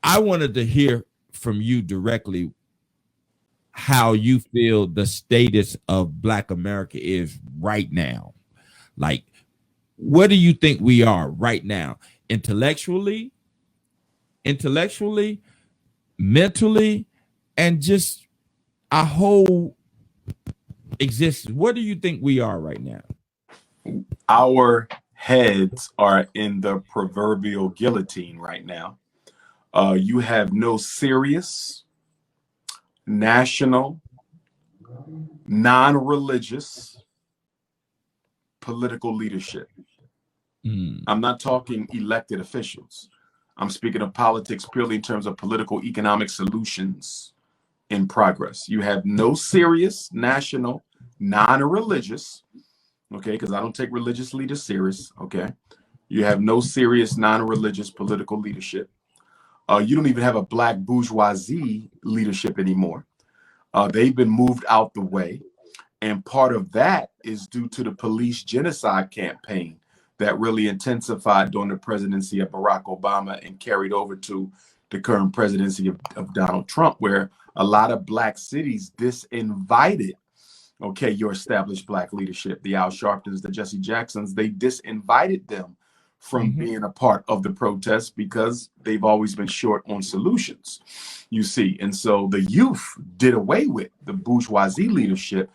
I wanted to hear from you directly how you feel the status of Black America is right now. Like, what do you think we are right now? Intellectually, mentally, and just our whole existence. What do you think we are right now? Our heads are in the proverbial guillotine right now. You have no serious, national, non-religious political leadership. I'm not talking elected officials. I'm speaking of politics purely in terms of political economic solutions in progress. You have no serious, national, non-religious, okay, because I don't take religious leaders serious, okay? You have no serious, non-religious political leadership. You don't even have a Black bourgeoisie leadership anymore. They've been moved out the way. And part of that is due to the police genocide campaign that really intensified during the presidency of Barack Obama and carried over to the current presidency of Donald Trump, where a lot of Black cities disinvited, okay, your established Black leadership, the Al Sharptons, the Jesse Jacksons. They disinvited them from being a part of the protest because they've always been short on solutions, you see. And so the youth did away with the bourgeoisie leadership.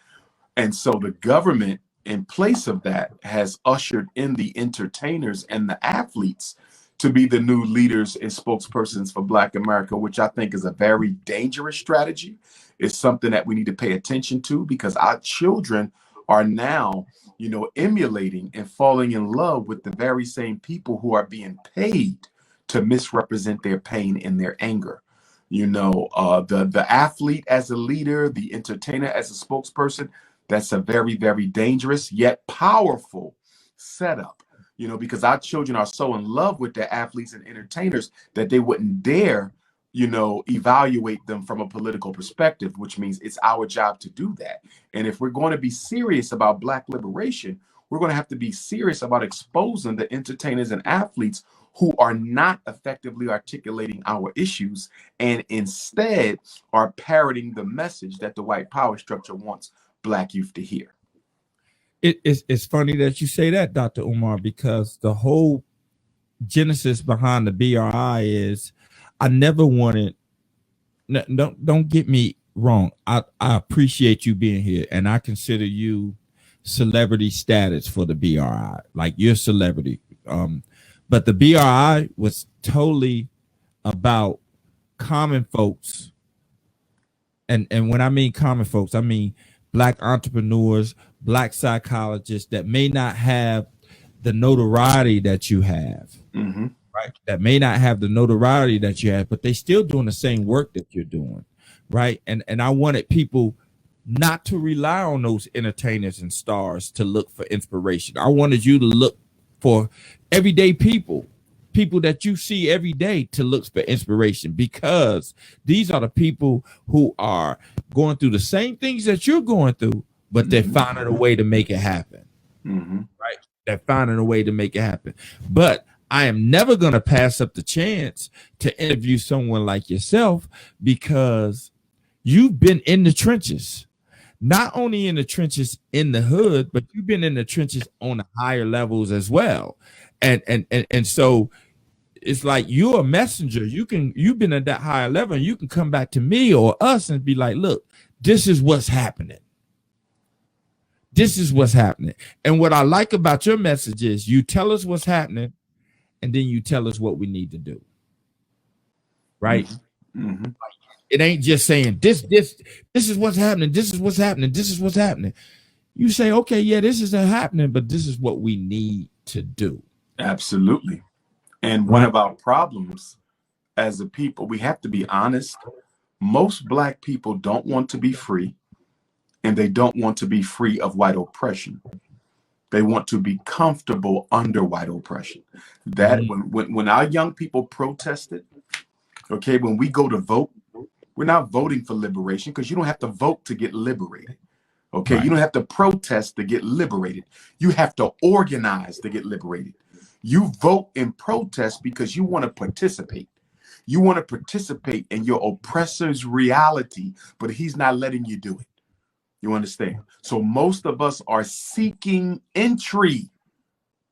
And so the government, in place of that, has ushered in the entertainers and the athletes to be the new leaders and spokespersons for Black America, which I think is a very dangerous strategy. It's something that we need to pay attention to, because our children are now, you know, emulating and falling in love with the very same people who are being paid to misrepresent their pain and their anger. You know, the athlete as a leader, the entertainer as a spokesperson, that's a very, very dangerous yet powerful setup, you know, because our children are so in love with their athletes and entertainers that they wouldn't dare, you know, evaluate them from a political perspective, which means it's our job to do that. And if we're going to be serious about Black liberation, we're going to have to be serious about exposing the entertainers and athletes who are not effectively articulating our issues and instead are parroting the message that the white power structure wants Black youth to hear. It's funny that you say that, Dr. Umar, because the whole genesis behind the BRI is I never wanted, don't get me wrong, I appreciate you being here and I consider you celebrity status for the BRI, like you're a celebrity. But the BRI was totally about common folks. And when I mean common folks, I mean Black entrepreneurs, Black psychologists that may not have the notoriety that you have, right? That may not have the notoriety that you have, but they still doing the same work that you're doing, right? And I wanted people not to rely on those entertainers and stars to look for inspiration. I wanted you to look for everyday people that you see every day to look for inspiration, because these are the people who are going through the same things that you're going through, but they're finding a way to make it happen, right? They're finding a way to make it happen. But I am never going to pass up the chance to interview someone like yourself, because you've been in the trenches, not only in the trenches in the hood, but you've been in the trenches on the higher levels as well. And so it's like you're a messenger. You've been at that higher level, and you can come back to me or us and be like, look, this is what's happening. This is what's happening. And what I like about your message is you tell us what's happening, and then you tell us what we need to do. Right? It ain't just saying this is what's happening. This is what's happening. This is what's happening. You say, okay, yeah, this isn't happening, but this is what we need to do. Absolutely. And one of our problems as a people, we have to be honest. Most Black people don't want to be free, and they don't want to be free of white oppression. They want to be comfortable under white oppression. That when our young people protested, okay, when we go to vote, we're not voting for liberation, because you don't have to vote to get liberated. Okay, you don't have to protest to get liberated. You have to organize to get liberated. You vote and protest because you want to participate. You want to participate in your oppressor's reality, but he's not letting you do it. You understand? So most of us are seeking entry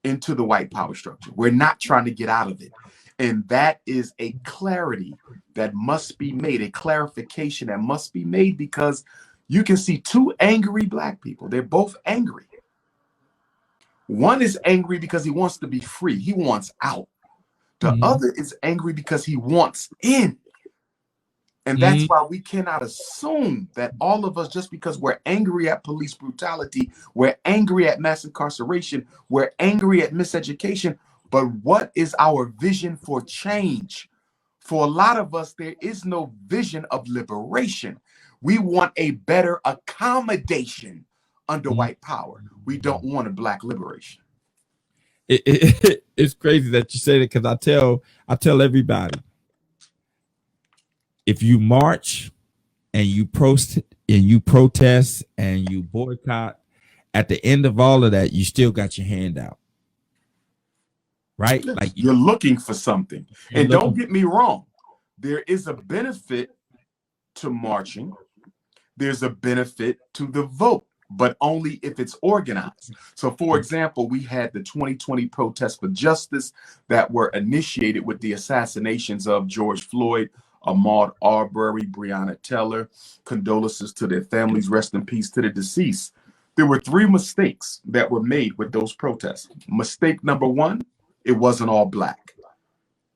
into the white power structure. We're not trying to get out of it. And that is a clarity that must be made, a clarification that must be made, because you can see two angry black people. They're both angry. One is angry because he wants to be free. He wants out. The other is angry because he wants in. And that's why we cannot assume that all of us, just because we're angry at police brutality, we're angry at mass incarceration, we're angry at miseducation, but what is our vision for change? For a lot of us, there is no vision of liberation. We want a better accommodation under white power. We don't want a black liberation. It's crazy that you say that, because I tell everybody, if you march and you protest and you boycott, at the end of all of that, you still got your hand out, right? Like you're looking for something. And don't get me wrong, there is a benefit to marching. There's a benefit to the vote, but only if it's organized. So, for example, we had the 2020 protests for justice that were initiated with the assassinations of George Floyd, Ahmaud Arbery, Breonna Taylor. Condolences to their families. Rest in peace to the deceased. There were three mistakes that were made with those protests. Mistake number one, it wasn't all black.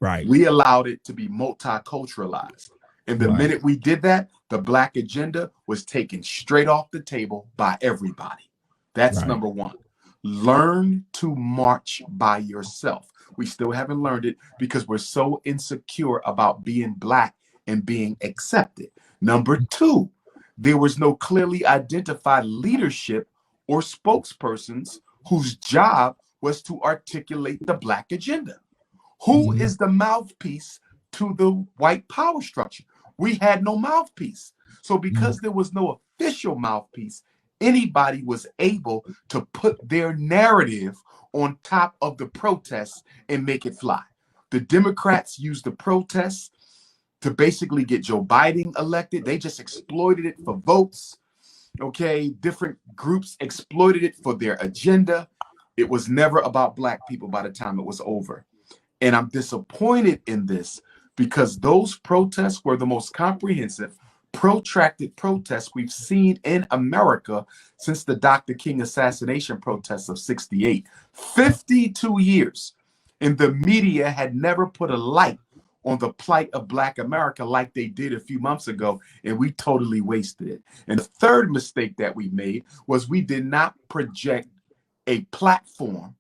Right. We allowed it to be multiculturalized. And the minute we did that, the black agenda was taken straight off the table by everybody. That's number one. Learn to march by yourself. We still haven't learned it because we're so insecure about being black and being accepted. Number two, there was no clearly identified leadership or spokespersons whose job was to articulate the black agenda. Who is the mouthpiece to the white power structure? We had no mouthpiece. So because there was no official mouthpiece, anybody was able to put their narrative on top of the protests and make it fly. The Democrats used the protests to basically get Joe Biden elected. They just exploited it for votes. Okay, different groups exploited it for their agenda. It was never about black people by the time it was over. And I'm disappointed in this because those protests were the most comprehensive, protracted protests we've seen in America since the Dr. King assassination protests of '68. 52 years. And the media had never put a light on the plight of Black America like they did a few months ago, and we totally wasted it. And the third mistake that we made was we did not project a platform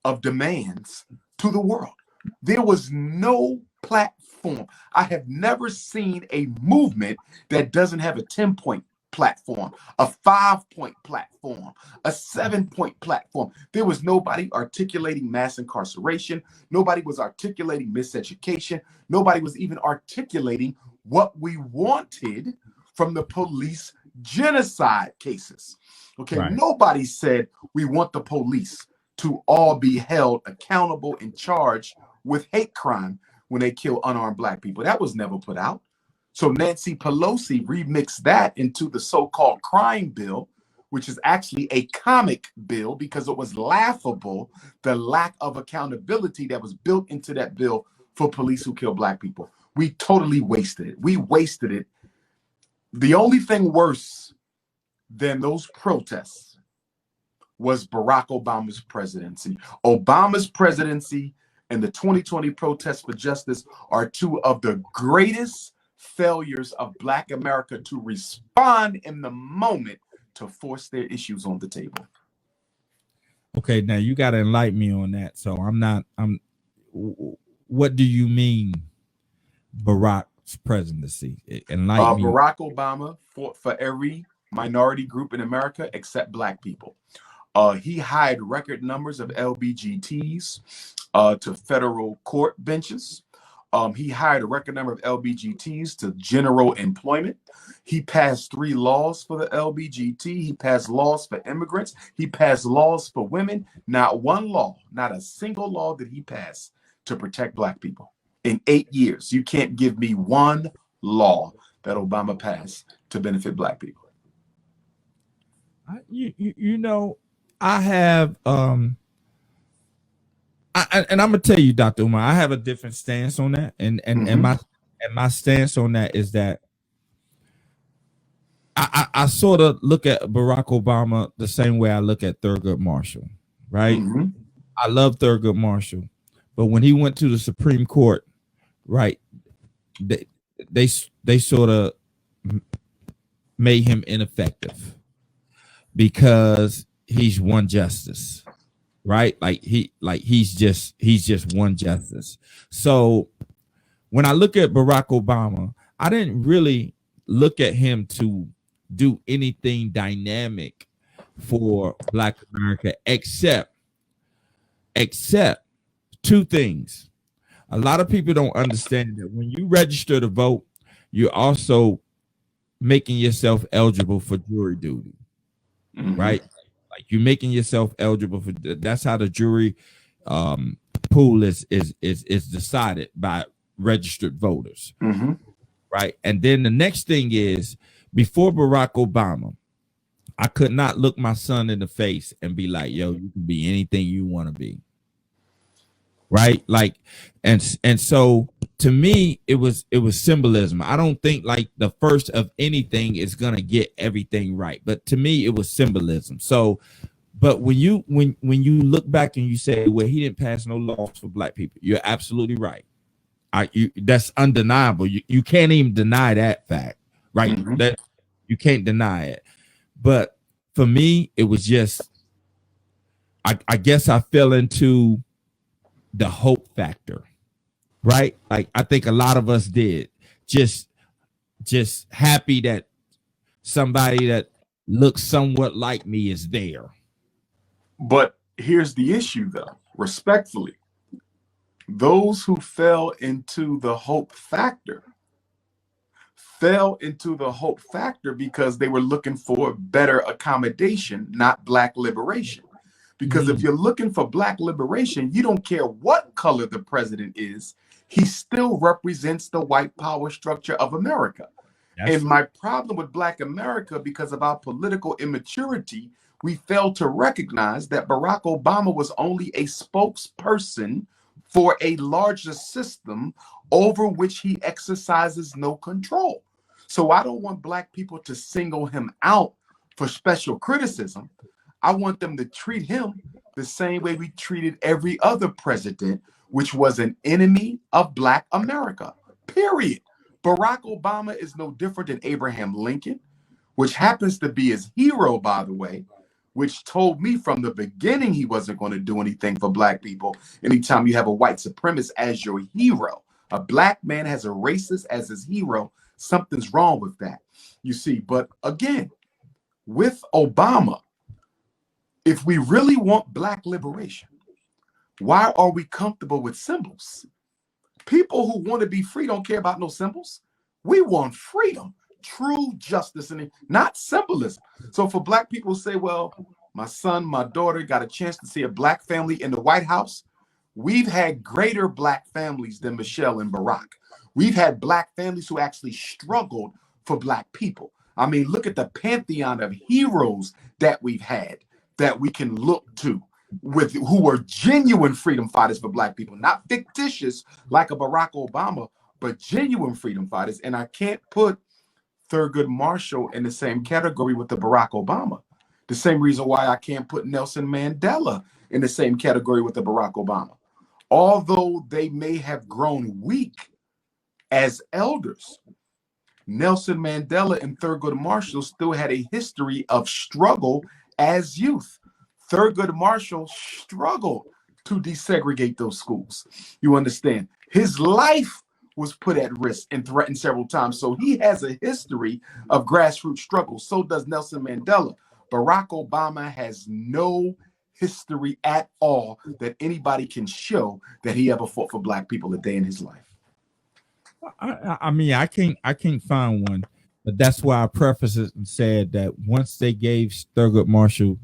of demands to the world. There was no platform. I have never seen a movement that doesn't have a 10-point platform, a 5-point platform, a 7-point platform. There was nobody articulating mass incarceration. Nobody was articulating miseducation. Nobody was even articulating what we wanted from the police genocide cases. Okay, nobody said we want the police to all be held accountable and charged with hate crime when they kill unarmed black people. That was never put out. So Nancy Pelosi remixed that into the so-called crime bill, which is actually a comic bill because it was laughable, the lack of accountability that was built into that bill for police who kill black people. We totally wasted it. We wasted it. The only thing worse than those protests was Barack Obama's presidency. Obama's presidency and the 2020 protests for justice are two of the greatest failures of Black America to respond in the moment to force their issues on the table. Okay, now you got to enlighten me on that. So what do you mean Barack's presidency? Enlighten me. Barack Obama fought for every minority group in America except black people. He hired record numbers of LBGTs to federal court benches. He hired a record number of LBGTs to general employment. He passed 3 laws for the LBGT. He passed laws for immigrants. He passed laws for women. Not one law, not a single law did he pass to protect black people In 8 years, you can't give me one law that Obama passed to benefit Black people. You know, I have and I'm gonna tell you, Dr. Umar, I have a different stance on that, and my stance on that is that I sort of look at Barack Obama the same way I look at Thurgood Marshall, right? I love Thurgood Marshall, but when he went to the Supreme Court, right, they sort of made him ineffective because he's one justice, right? Like he's just one justice. So when I look at Barack Obama, I didn't really look at him to do anything dynamic for Black America except two things. A lot of people don't understand that when you register to vote, you're also making yourself eligible for jury duty, right? Like you're making yourself eligible for, that's how the jury pool is decided by registered voters, right? And then the next thing is, before Barack Obama, I could not look my son in the face and be like, yo, you can be anything you want to be. Right. Like, and so to me, it was symbolism. I don't think like the first of anything is going to get everything right. But to me, it was symbolism. So, but when you look back and you say, well, he didn't pass no laws for Black people, you're absolutely right. That's undeniable. You can't even deny that fact. Right. That you can't deny it. But for me, it was just, I guess I fell into the hope factor, right? Like I think a lot of us did, just happy that somebody that looks somewhat like me is there. But here's the issue though, respectfully, those who fell into the hope factor because they were looking for better accommodation, not Black liberation. Because if you're looking for Black liberation, you don't care what color the president is, he still represents the white power structure of America. And my problem with Black America, because of our political immaturity, we fail to recognize that Barack Obama was only a spokesperson for a larger system over which he exercises no control. So I don't want Black people to single him out for special criticism. I want them to treat him the same way we treated every other president, which was an enemy of Black America, period. Barack Obama is no different than Abraham Lincoln, which happens to be his hero, by the way, which told me from the beginning he wasn't going to do anything for Black people. Anytime you have a white supremacist as your hero, a Black man has a racist as his hero, something's wrong with that, you see. But again, with Obama, if we really want Black liberation, why are we comfortable with symbols? People who want to be free don't care about no symbols. We want freedom, true justice, and not symbolism. So for Black people to say, well, my son, my daughter got a chance to see a Black family in the White House. We've had greater Black families than Michelle and Barack. We've had Black families who actually struggled for Black people. I mean, look at the pantheon of heroes that we've had that we can look to, with who were genuine freedom fighters for Black people, not fictitious like a Barack Obama, but genuine freedom fighters. And I can't put Thurgood Marshall in the same category with the Barack Obama. The same reason why I can't put Nelson Mandela in the same category with the Barack Obama. Although they may have grown weak as elders, Nelson Mandela and Thurgood Marshall still had a history of struggle as youth. Thurgood Marshall struggled to desegregate those schools. You understand? His life was put at risk and threatened several times. So he has a history of grassroots struggle. So does Nelson Mandela. Barack Obama has no history at all that anybody can show that he ever fought for Black people a day in his life. I mean, I can't find one. But that's why I prefaced it and said that once they gave Thurgood Marshall,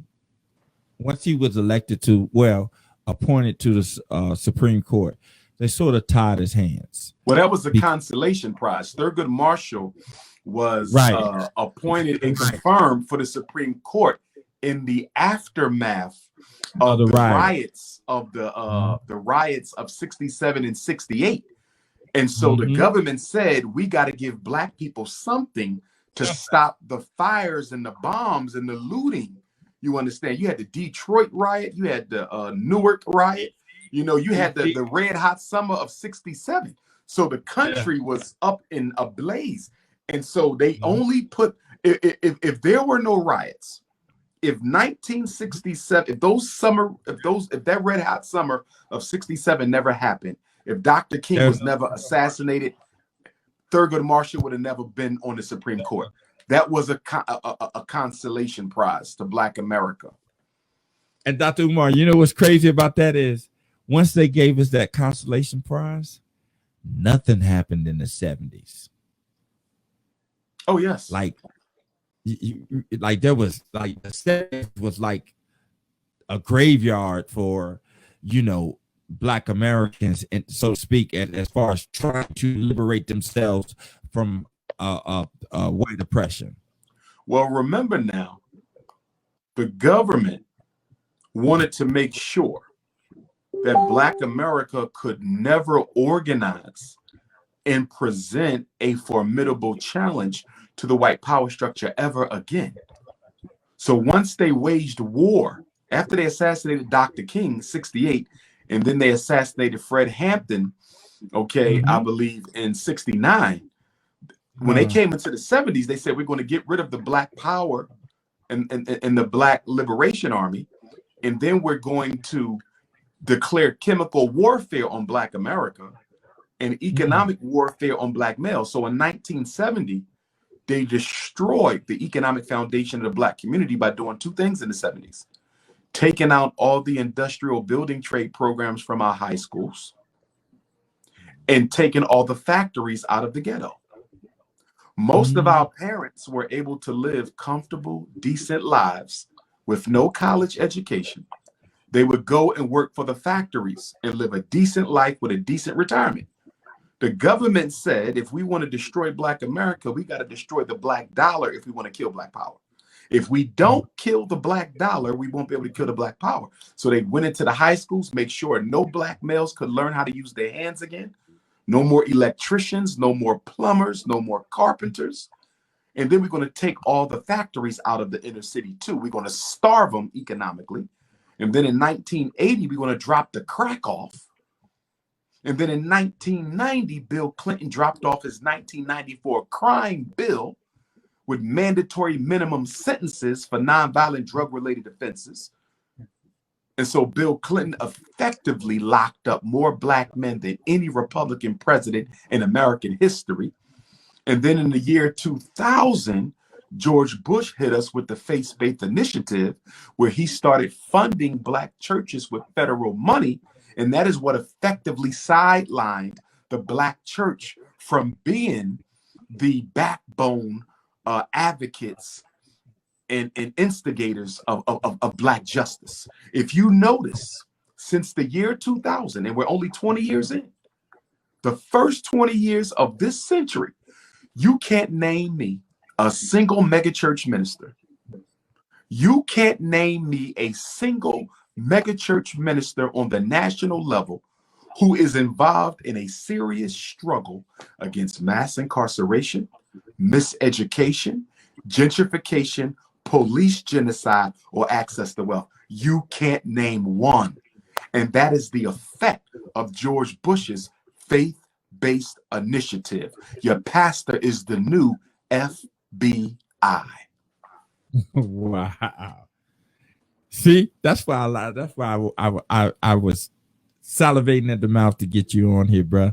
once he was elected to, well, appointed to the Supreme Court, They sort of tied his hands. Well, that was a consolation prize. Thurgood Marshall was appointed and confirmed for the Supreme Court in the aftermath of the riots of the riots of 67 and 68. And so the government said, we got to give black people something to stop the fires and the bombs and the looting. You understand? You had the Detroit riot, you had the Newark riot, you know, you had the red hot summer of 67. So the country was up in a blaze. And so they only put, if there were no riots, if 1967, if that red hot summer of 67 never happened, if Dr. King was never assassinated, Thurgood Marshall would have never been on the Supreme Court. That was a consolation prize to Black America. And Dr. Umar, you know what's crazy about that is once they gave us that consolation prize, nothing happened in the 70s. Oh, yes. Like there was like the 70s was like a graveyard for, you know, Black Americans, and so to speak, as far as trying to liberate themselves from white oppression. Well, remember now, the government wanted to make sure that Black America could never organize and present a formidable challenge to the white power structure ever again. So once they waged war, after they assassinated Dr. King, 68, and then they assassinated Fred Hampton, I believe in 69. When they came into the 70s, they said, we're going to get rid of the Black power and the Black Liberation Army. And then we're going to declare chemical warfare on Black America and economic warfare on Black males. So in 1970, they destroyed the economic foundation of the Black community by doing two things in the 70s. Taking out all the industrial building trade programs from our high schools and taking all the factories out of the ghetto. Most of our parents were able to live comfortable, decent lives with no college education. They would go and work for the factories and live a decent life with a decent retirement. The government said, if we want to destroy Black America, we got to destroy the Black dollar if we want to kill Black power. If we don't kill the Black dollar, we won't be able to kill the Black power. So they went into the high schools, make sure no Black males could learn how to use their hands again. No more electricians, no more plumbers, no more carpenters. And then we're going to take all the factories out of the inner city too. We're going to starve them economically. And then in 1980, we're going to drop the crack off. And then in 1990, Bill Clinton dropped off his 1994 crime bill with mandatory minimum sentences for nonviolent drug-related offenses. And so Bill Clinton effectively locked up more Black men than any Republican president in American history. And then in the year 2000, George Bush hit us with the Faith-Based Initiative, where he started funding Black churches with federal money. And that is what effectively sidelined the Black church from being the backbone advocates and instigators of Black justice. If you notice, since the year 2000, and we're only 20 years in, the first 20 years of this century, you can't name me a single megachurch minister. You can't name me a single megachurch minister on the national level who is involved in a serious struggle against mass incarceration, miseducation, gentrification, police genocide, or access to wealth. You can't name one. And that is the effect of George Bush's faith-based initiative. Your pastor is the new FBI. Wow. See, that's why I was salivating at the mouth to get you on here, bro.